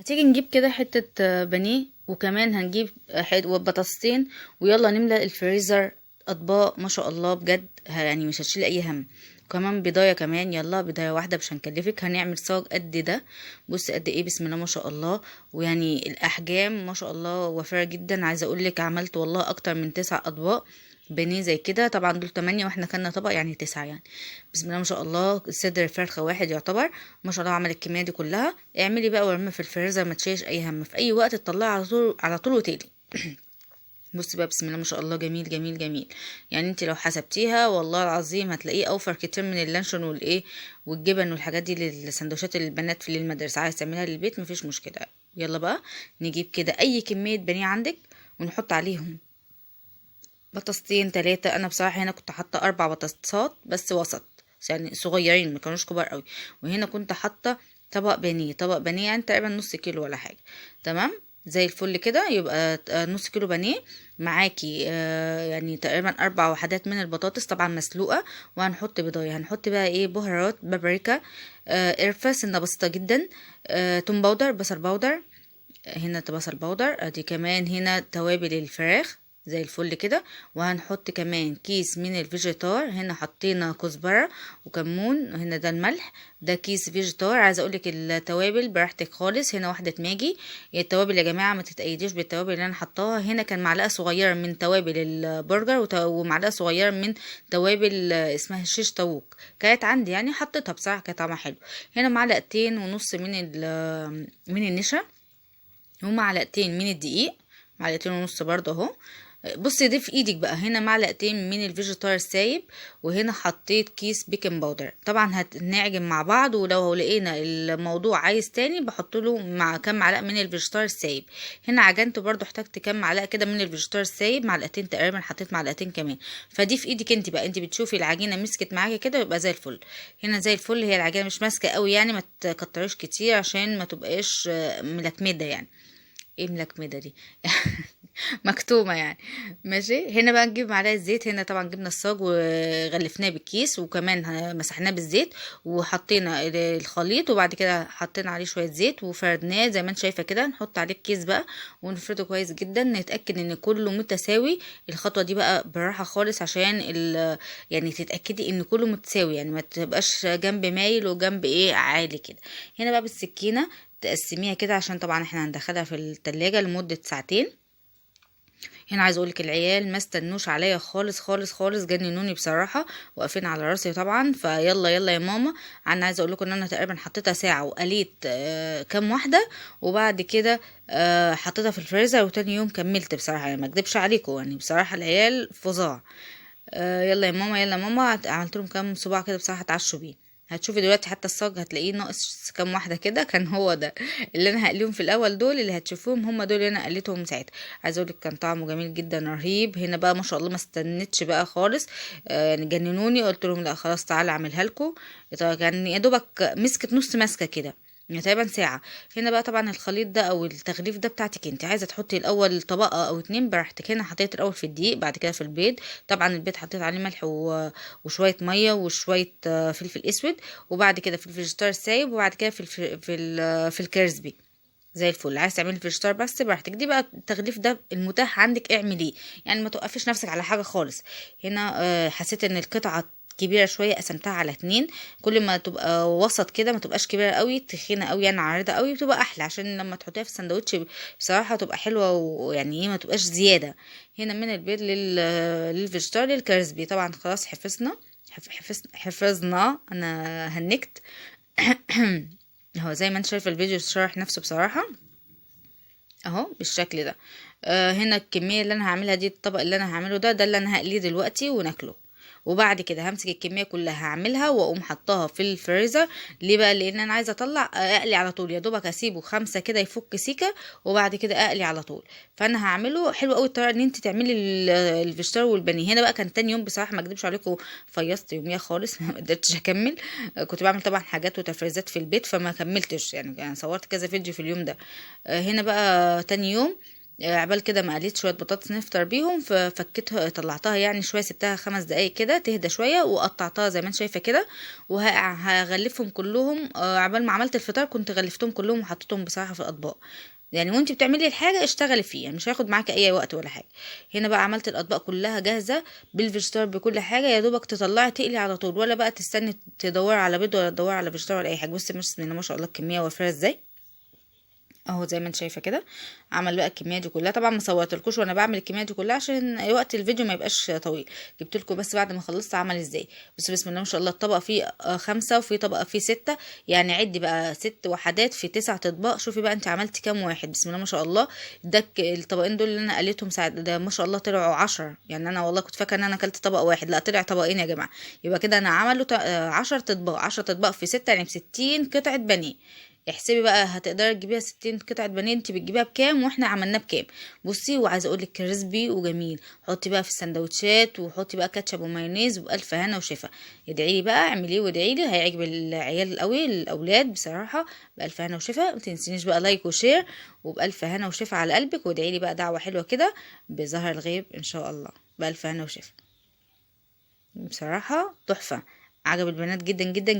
هتيجي نجيب كده حتة بانيه، وكمان هنجيب بطاطستين، ويلا نملى الفريزر اطباق ما شاء الله بجد. يعني مش هتشيل اي هم. وكمان بيضايه كمان، يلا بيضايه واحده مش هنكلفك. هنعمل صاج قد ده. بص قد ايه، بسم الله ما شاء الله. ويعني الاحجام ما شاء الله وفيره جدا. عايزه اقول لك عملت والله اكتر من 9 اطباق بانيه زي كده. طبعا دول 8 واحنا كنا طبق، يعني 9 يعني. بسم الله ما شاء الله. صدر فرخة واحد يعتبر. ما شاء الله عمل الكمية دي كلها. اعملي بقى ورمي في الفريزر، ما تشيلش اي هم، في اي وقت تطلعي على طول على طول وتقلي. بصي بقى، بسم الله ما شاء الله، جميل جميل جميل. يعني انت لو حسبتيها والله العظيم هتلاقيه اوفر كتير من اللانشون والايه والجبن والحاجات دي للسندوتشات البنات في المدرسة. عايز تعمليها للبيت مفيش مشكلة. يلا بقى نجيب كده اي كمية بانيه عندك ونحط عليهم بطاطستين 3. انا بصراحه هنا كنت حاطه 4 بطاطسات بس وسط، يعني صغيرين ما كانوش كبار قوي. وهنا كنت حاطه طبق بانيه يعني تقريبا نص كيلو ولا حاجه. تمام زي الفل كده. يبقى نص كيلو بانيه معاكي. يعني تقريبا 4 وحدات من البطاطس طبعا مسلوقه. وهنحط بيضايه. هنحط بقى ايه؟ بهارات، بابريكا، قرفه سنه بسيطه جدا، توم باودر، بصل باودر. هنا بصل باودر ادي. كمان هنا توابل الفراخ زي الفل كده. وهنحط كمان كيس من الفيجيتار. هنا حطينا كزبرة وكمون. هنا ده الملح. ده كيس فيجيتار. عايزه اقولك التوابل براحتك خالص. هنا واحدة ماجي. التوابل يا جماعة ما تتأيديش بالتوابل اللي انا حطاها. هنا كان معلقة صغيرة من توابل البرجر ومعلقة صغيرة من توابل اسمها شيش طاووق. كانت عندي يعني حطيتها، بصراحة كانت طعمها حلو. هنا معلقتين ونص من النشا، ومعلقتين من الدقيق. معلقتين ونص برضه اهو. بصي دي في ايدك بقى. هنا معلقتين من الفيجيتار السايب. وهنا حطيت كيس بيكنج باودر. طبعا هنعجن مع بعض، ولو لقينا الموضوع عايز تاني بحط له مع كام معلقه من الفيجيتار السايب. هنا عجنت برضو، احتجت كام معلقه كده من الفيجيتار السايب، معلقتين تقريبا، حطيت معلقتين كمان. فدي في ايدك انت بقى. انت بتشوفي العجينه مسكت معاكي كده يبقى زي الفل. هنا زي الفل. هي العجينه مش ماسكه قوي يعني، ما تكتريش كتير عشان ما تبقاش ملكمده يعني. ايه ملكمده دي؟ مكتومه يعني. ماشي. هنا بقى نجيب معلقه زيت. هنا طبعا جبنا الصاج وغلفناه بالكيس، وكمان مسحناه بالزيت، وحطينا الخليط، وبعد كده حطينا عليه شويه زيت وفردناه زي ما انت شايفه كده. نحط عليه الكيس بقى ونفرده كويس جدا، نتاكد ان كله متساوي. الخطوه دي بقى بالراحه خالص عشان يعني تتاكدي ان كله متساوي، يعني ما تبقاش جنب مايل وجنب ايه عالي كده. هنا بقى بالسكينه تقسميها كده، عشان طبعا احنا هندخلها في التلاجة لمدة ساعتين. هنا عايز اقولك العيال ما استنوش عليا خالص خالص خالص، جننوني بصراحه، واقفين على راسي طبعا. فيلا يلا يا ماما. انا عايزه اقول لكم ان انا تقريبا حطيتها ساعه وقليت كام واحده، وبعد كده حطيتها في الفريزر، وتاني يوم كملت. بصراحه يعني ما اكدبش عليكم، يعني بصراحه العيال فظاع. يلا يا ماما يلا يا ماما. عملت لهم كام صباع كده بصراحه اتعشوا بيه. هتشوفي دلوقتي حتى الصاج هتلاقيه ناقص كام واحده كده. كان هو ده اللي انا هقليهم في الاول. دول اللي هتشوفوهم هم دول اللي انا قليتهم ساعتها. عايزه اقولك كان طعمه جميل جدا رهيب. هنا بقى ما شاء الله ما استنتش بقى خالص. يعني جننوني. قلت لهم لا خلاص تعالى اعملها لكم. كان يا دوبك مسكت نص ماسكه كده، يعني تقريبا ساعة. هنا بقى طبعا الخليط ده او التغليف ده بتاعتك انت. عايزة تحطي الاول طبقة او 2 براحتك. هنا حطيت الاول في الدقيق، بعد كده في البيض. طبعا البيض حطيت عليه ملح وشوية مية وشوية فلفل اسود، وبعد كده في الفيجيتار سايب، وبعد كده في الكيرسبي. زي الفل. عايز تعملي فيجيتار بس براحتك. دي بقى التغليف ده المتاح عندك اعمليه، يعني ما توقفيش نفسك على حاجه خالص. هنا حسيت ان القطعه كبيره شويه، قسمتها على 2. كل ما تبقى وسط كده، ما تبقاش كبيره قوي تخينه قوي يعني عريضه قوي، بتبقى احلى عشان لما تحطيها في الساندوتش بصراحه تبقى حلوه، ويعني ايه ما تبقاش زياده. هنا من البيض للفيجيتار للكريسبي. طبعا خلاص حفظنا. انا هنكت. اهو زي ما انت شايفه الفيديو شارح نفسه بصراحه اهو بالشكل ده. هنا الكميه اللي انا هعملها دي، الطبق اللي انا هعمله ده اللي انا هقليه دلوقتي وناكله. وبعد كده همسك الكميه كلها هعملها واقوم حطاها في الفريزر. ليه بقى؟ لان انا عايزه اطلع اقلي على طول. يا دوبك اسيبه 5 كده يفك سيكه، وبعد كده اقلي على طول. فانا هعمله حلو قوي الطريقه ان انت تعملي الفيجيتار والبانيه. هنا بقى كان تاني يوم بصراحه ما اكدبش عليكم، فيصت يوميها خالص. ما قدرتش اكمل. كنت بعمل طبعا حاجات وتفريزات في البيت فما كملتش يعني صورت كذا فيديو في اليوم ده. هنا بقى تاني يوم عبال كده ما قليت شويه بطاطس نفطر بيهم، ففكيتها طلعتها يعني شويه، سبتها 5 دقايق كده تهدى شويه، وقطعتها زي ما انت شايفه كده، وهغلفهم كلهم. عبال ما عملت الفطار كنت غلفتهم كلهم وحطيتهم بصراحه في الاطباق. يعني وانت بتعملي الحاجه اشتغلي فيها، يعني مش هياخد معاكي اي وقت ولا حاجه. هنا بقى عملت الاطباق كلها جاهزه بالفيجيتار بكل حاجه، يا دوبك تطلعي تقلي على طول، ولا بقى تستني تدوري على بيض ولا تدوري على فيجيتار ولا اي حاجه. بصي بسم الله ما شاء الله الكميه وفرها ازاي اهو زي ما انت شايفه كده. عمل بقى الكميه دي كلها، طبعا ما صورتلكوش وانا بعمل الكميه دي كلها عشان وقت الفيديو ما يبقاش طويل، جبت لكم بس بعد ما خلصت عمل ازاي. بس بسم الله ما شاء الله الطبق فيه 5 وفي طبق فيه 6، يعني عدي بقى 6 وحدات في 9 اطباق. شوفي بقى انت عملتي كام واحد، بسم الله ما شاء الله. ده الطبقين دول اللي انا قليتهم ساعه ده ما شاء الله طلعوا 10. يعني انا والله كنت فاكره ان انا اكلت طبق واحد، لا طلع طبقين يا جماعه. يبقى كده انا عملوا 10 اطباق، 10 اطباق في 6 يعني ب60 قطعه بانيه. احسبي بقى هتقدري تجيبيها 60 قطعة بانيه، انت بتجيبيها بكام واحنا عملناه بكام. بصي وعايزه اقول لك كريسبي وجميل. حطي بقى في السندوتشات وحطي بقى كاتشب ومايونيز وبألف هنا وشفا. ادعي لي بقى، اعمليه وادعي لي، هيعجب العيال قوي الاولاد بصراحه. بألف هنا وشفا. ما تنسينيش بقى لايك وشير، وبألف هنا وشفا على قلبك، وادعي لي بقى دعوه حلوه كده بظهر الغيب ان شاء الله. بألف هنا وشفا. بصراحه تحفه، عجب البنات جدا جدا.